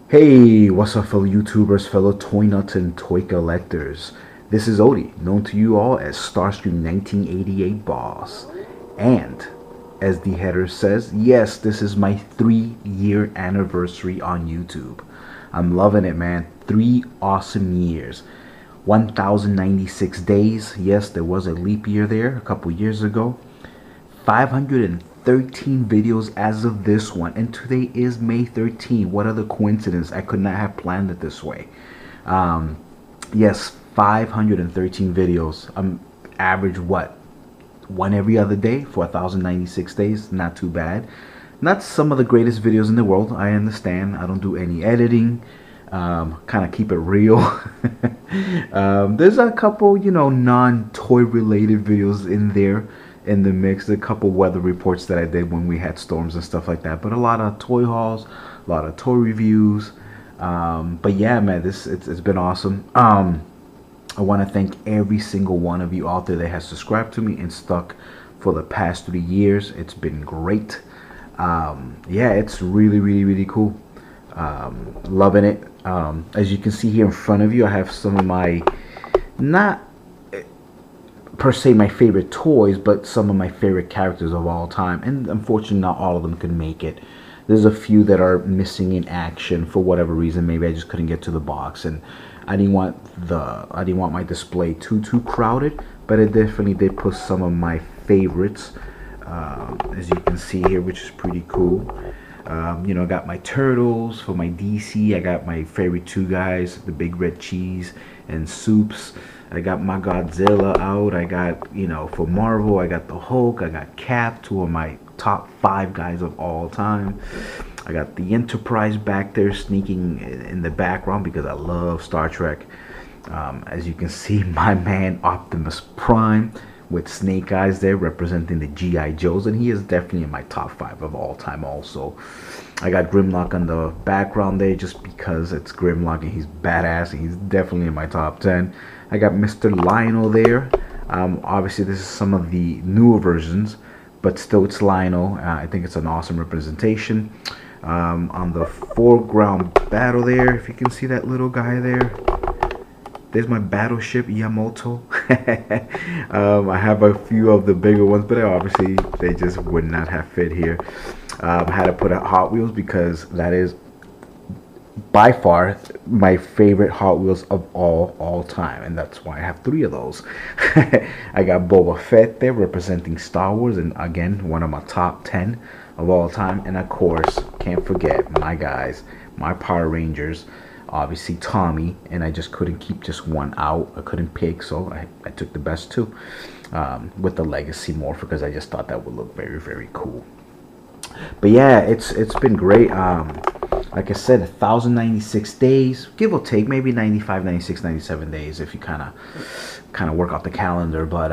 Hey, what's up, fellow YouTubers, fellow toy nuts and toy collectors? This is Odie, known to you all as Starscream 1988 Boss. And, as the header says, yes, this is my 3-year anniversary on YouTube. I'm loving it, man. 3 awesome years. 1,096 days. Yes, there was a leap year there a couple years ago. 513 videos as of this one, and today is May 13th. What other coincidence? I could not have planned it this way. Yes, 513 videos. Average what, one every other day for 1,096 days. Not too bad. Not some of the greatest videos in the world, I understand. I don't do any editing. Kind of keep it real. There's a couple, non-toy related videos in there in the mix. A couple weather reports that I did when we had storms and stuff like that, but a lot of toy hauls, a lot of toy reviews. But yeah, man, it's been awesome. I want to thank every single one of you out there that has subscribed to me and stuck for the past 3 years. It's been great. Yeah, it's really cool. Loving it. As you can see here in front of you, I have some of my, not per se my favorite toys, but some of my favorite characters of all time, and unfortunately not all of them could make it. There's a few that are missing in action for whatever reason. Maybe I just couldn't get to the box, and I didn't want my display too crowded, but it definitely did put some of my favorites, as you can see here, which is pretty cool. I got my turtles for my DC. I got my favorite two guys, the Big Red Cheese and Soups. I got my Godzilla out. I got, for Marvel, I got the Hulk. I got Cap, two of my top 5 guys of all time. I got the Enterprise back there sneaking in the background because I love Star Trek. As you can see, my man Optimus Prime with Snake Eyes there representing the G.I. Joes, and he is definitely in my top 5 of all time also. I got Grimlock on the background there just because it's Grimlock and he's badass, and he's definitely in my top 10. I got Mr. Lionel there. Obviously this is some of the newer versions, but still it's Lionel. I think it's an awesome representation. On the foreground battle there, if you can see that little guy there, there's my battleship Yamato. I have a few of the bigger ones, but obviously they just would not have fit here. I had to put out Hot Wheels because that is by far my favorite Hot Wheels of all time, and that's why I have 3 of those. I got Boba Fett there representing Star Wars, and again, one of my top 10 of all time. And of course, can't forget my guys, my Power Rangers. Obviously Tommy, and I just couldn't keep just one out. I couldn't pick, so I took the best 2 with the Legacy Morph because I just thought that would look very cool. But yeah, it's been great. Like I said, 1,096 days, give or take, maybe 95, 96, 97 days if you kind of work out the calendar. But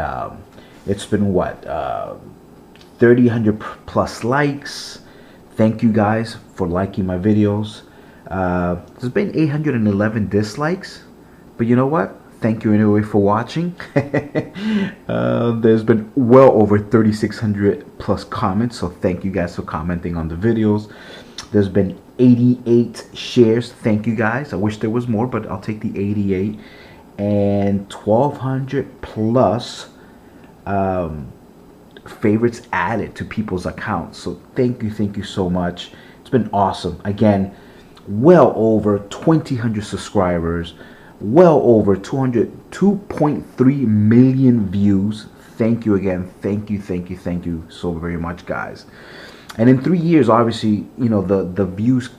it's been what, 3,000 plus likes. Thank you guys for liking my videos. There's been 811 dislikes, but you know what? Thank you anyway for watching. There's been well over 3,600 plus comments, so thank you guys for commenting on the videos. There's been 88 shares. Thank you guys. I wish there was more, but I'll take the 88. And 1,200 plus favorites added to people's accounts. So thank you so much. It's been awesome. Again, well over 2,000 subscribers, well over 2.3 million views. Thank you again. Thank you so very much, guys. And in 3 years, obviously, the views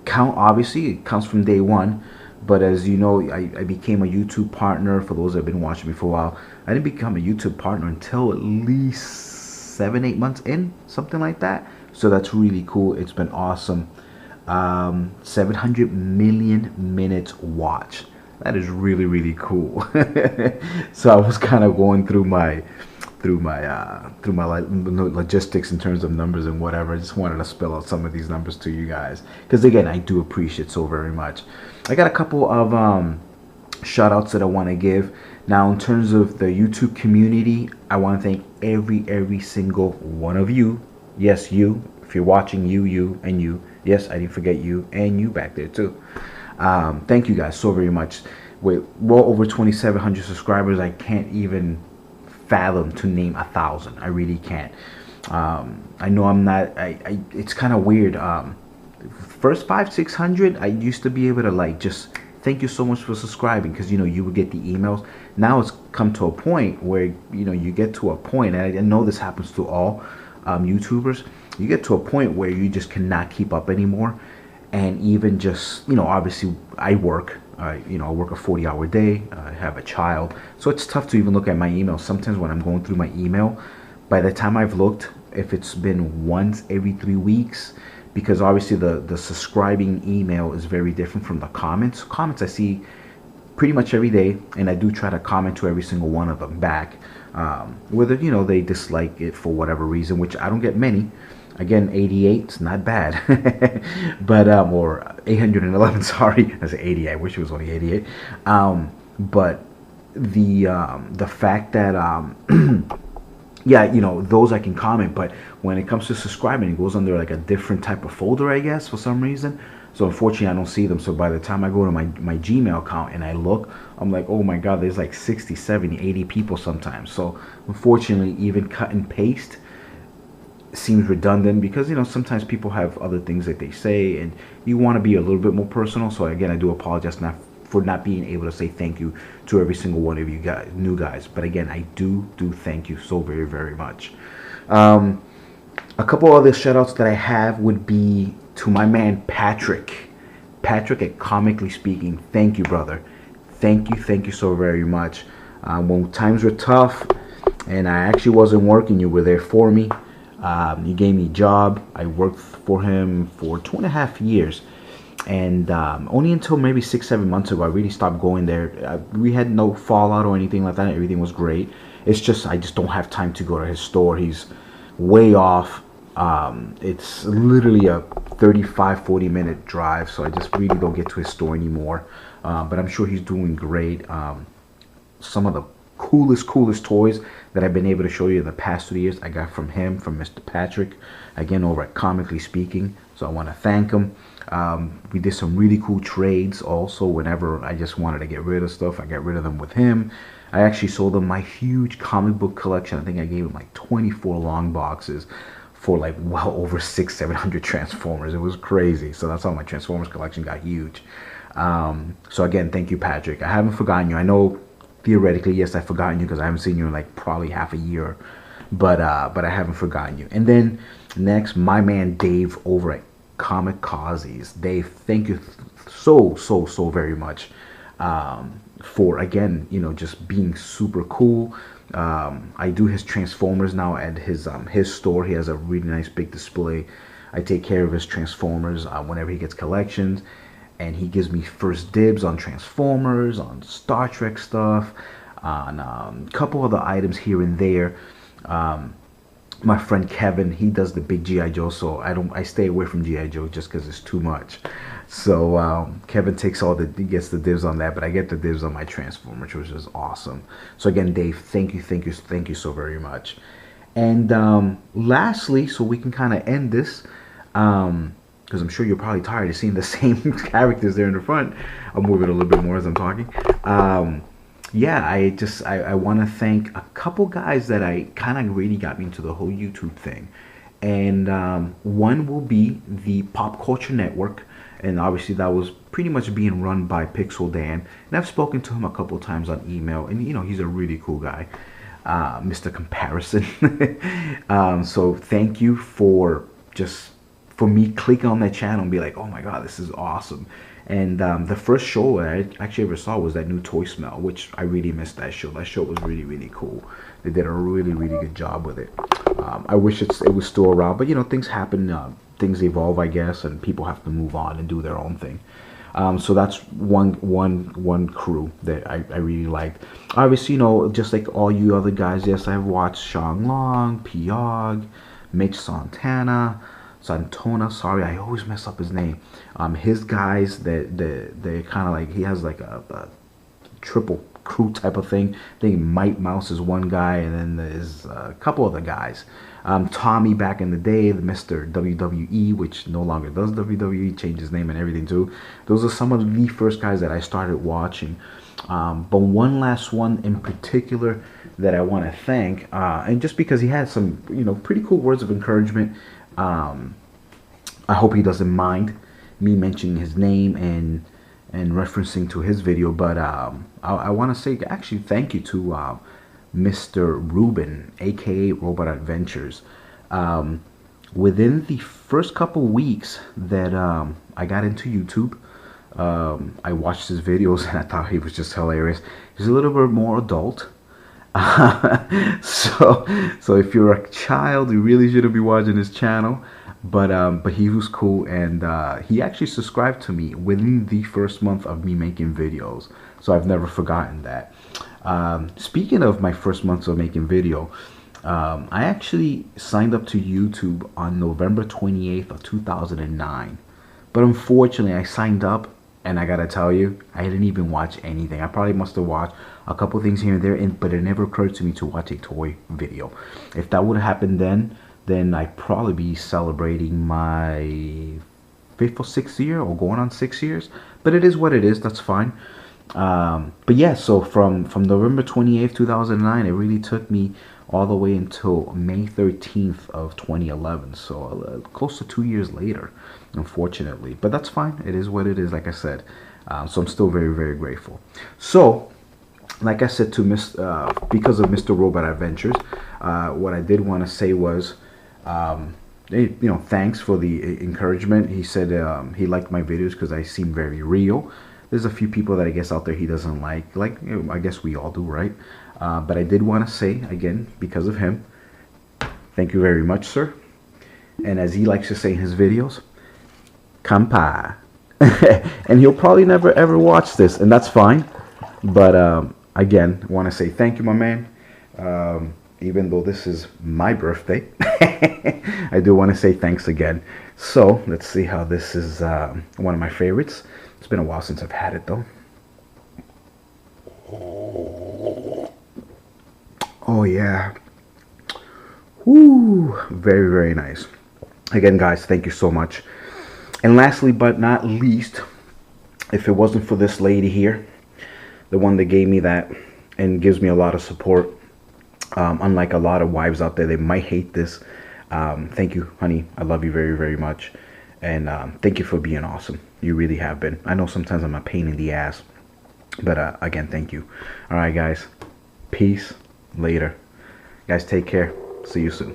count. Obviously it counts from day one, but as you know, I became a YouTube partner. For those that have been watching me for a while, I didn't become a YouTube partner until at least 7-8 months in, something like that. So that's really cool. It's been awesome. 700 million minutes watched. That is really cool. So I was kind of going through my logistics in terms of numbers and whatever. I just wanted to spell out some of these numbers to you guys because again, I do appreciate so very much. I got a couple of shout outs that I want to give. Now, in terms of the YouTube community, I want to thank every single one of you. Yes, you. If you're watching, you, and you. Yes, I didn't forget you and you back there too. Thank you guys so very much. With well over 2,700 subscribers, I can't even fathom to name 1,000. I really can't. I know I'm not. It's kind of weird. First 500, 600, I used to be able to like just thank you so much for subscribing, because you would get the emails. Now it's come to a point where you get to a point, and I know this happens to all YouTubers. You get to a point where you just cannot keep up anymore, and even just obviously I work. I work a 40-hour day. I have a child, so it's tough to even look at my email. Sometimes when I'm going through my email, by the time I've looked, if it's been once every 3 weeks, because obviously the subscribing email is very different from the comments. Comments I see pretty much every day, and I do try to comment to every single one of them back, whether they dislike it for whatever reason, which I don't get many. Again, 88 is not bad, but or 811. Sorry, I said 80. I wish it was only 88. But the fact that yeah, those I can comment, but when it comes to subscribing, it goes under like a different type of folder, I guess, for some reason. So unfortunately, I don't see them. So by the time I go to my Gmail account and I look, I'm like, oh my God, there's like 60, 70, 80 people sometimes. So unfortunately, even cut and paste seems redundant, because sometimes people have other things that they say, and you want to be a little bit more personal. So again, I do apologize for not being able to say thank you to every single one of you guys, new guys. But again, I do thank you so very, very much. A couple other shout outs that I have would be to my man Patrick at Comically Speaking. Thank you, brother. Thank you so very much. When times were tough and I actually wasn't working, you were there for me. You gave me a job. I worked for him for 2.5 years, and only until maybe 6-7 months ago I really stopped going there. We had no fallout or anything like that. Everything was great. It's just I just don't have time to go to his store. He's way off. It's literally a 35-40 minute drive, so I just really don't get to his store anymore. But I'm sure he's doing great. Some of the coolest toys that I've been able to show you in the past 2 years, I got from him, from Mr. Patrick, again over at Comically Speaking. So I want to thank him. We did some really cool trades also. Whenever I just wanted to get rid of stuff, I got rid of them with him. I actually sold him my huge comic book collection. I think I gave him like 24 long boxes for like well over 600-700 Transformers. It was crazy. So that's how my Transformers collection got huge. So again, thank you, Patrick. I haven't forgotten you. I know theoretically, yes, I've forgotten you because I haven't seen you in like probably half a year, but I haven't forgotten you. And then next, my man Dave over at Comicazi. Dave, thank you so very much for again, just being super cool. I do his Transformers now at his store. He has a really nice big display. I take care of his Transformers whenever he gets collections. And he gives me first dibs on Transformers, on Star Trek stuff, on a couple other items here and there. My friend Kevin, he does the big G.I. Joe, so I stay away from G.I. Joe just because it's too much. So Kevin he gets the dibs on that, but I get the dibs on my Transformers, which is awesome. So again, Dave, thank you so very much. And lastly, so we can kind of end this, because I'm sure you're probably tired of seeing the same characters there in the front. I'll move it a little bit more as I'm talking. Yeah, I want to thank a couple guys that I kind of really got me into the whole YouTube thing. And one will be the Pop Culture Network. And obviously that was pretty much being run by Pixel Dan. And I've spoken to him a couple times on email. And, he's a really cool guy. Mr. Comparison. So thank you for me clicking on that channel and be like, oh my God, this is awesome. And the first show I actually ever saw was that new Toy Smell, which I really missed that show. That show was really cool. They did a really good job with it. I wish it was still around, but things happen, things evolve, I guess, and people have to move on and do their own thing. So that's one crew that I really liked. Obviously, just like all you other guys, yes, I've watched Sean Long, Piog, Mitch Santona, sorry, I always mess up his name. His guys, they kind of like, he has like a triple crew type of thing. I think Mike Mouse is one guy, and then there's a couple other guys. Tommy back in the day, the Mr. WWE, which no longer does WWE, changed his name and everything too. Those are some of the first guys that I started watching. But one last one in particular that I want to thank, and just because he had some, pretty cool words of encouragement. I hope he doesn't mind me mentioning his name and referencing to his video, but I want to say actually thank you to Mr. Ruben, aka Robot Adventures. Within the first couple weeks that I got into YouTube, I watched his videos and I thought he was just hilarious. He's a little bit more adult. So if you're a child, you really shouldn't be watching his channel. But he was cool, and he actually subscribed to me within the first month of me making videos. So I've never forgotten that. Speaking of my first month of making video, I actually signed up to YouTube on November 28th of 2009. But unfortunately, I signed up, and I gotta tell you, I didn't even watch anything. I probably must have watched a couple things here and there, but it never occurred to me to watch a toy video. If that would have happened then I'd probably be celebrating my 5th or 6th year, or going on 6 years. But it is what it is. That's fine. But yeah, so from November 28th, 2009, it really took me all the way until May 13th of 2011. So close to 2 years later, unfortunately. But that's fine. It is what it is, like I said. So I'm still very, very grateful. So, like I said, because of Mr. Robot Adventures, what I did want to say was, thanks for the encouragement. He said he liked my videos because I seem very real. There's a few people that I guess out there he doesn't like I guess we all do, right? But I did want to say again, because of him, thank you very much, sir. And as he likes to say in his videos, kampai. And he'll probably never ever watch this, and that's fine. But again, I want to say thank you, my man. Even though this is my birthday, I do want to say thanks again. So let's see how this is one of my favorites. It's been a while since I've had it though. Oh yeah. Woo, very, very nice. Again, guys, thank you so much. And lastly but not least, if it wasn't for this lady here, the one that gave me that and gives me a lot of support, unlike a lot of wives out there, they might hate this. Thank you, honey. I love you very, very much. And thank you for being awesome. You really have been. I know sometimes I'm a pain in the ass. But again, thank you. All right, guys. Peace. Later. Guys, take care. See you soon.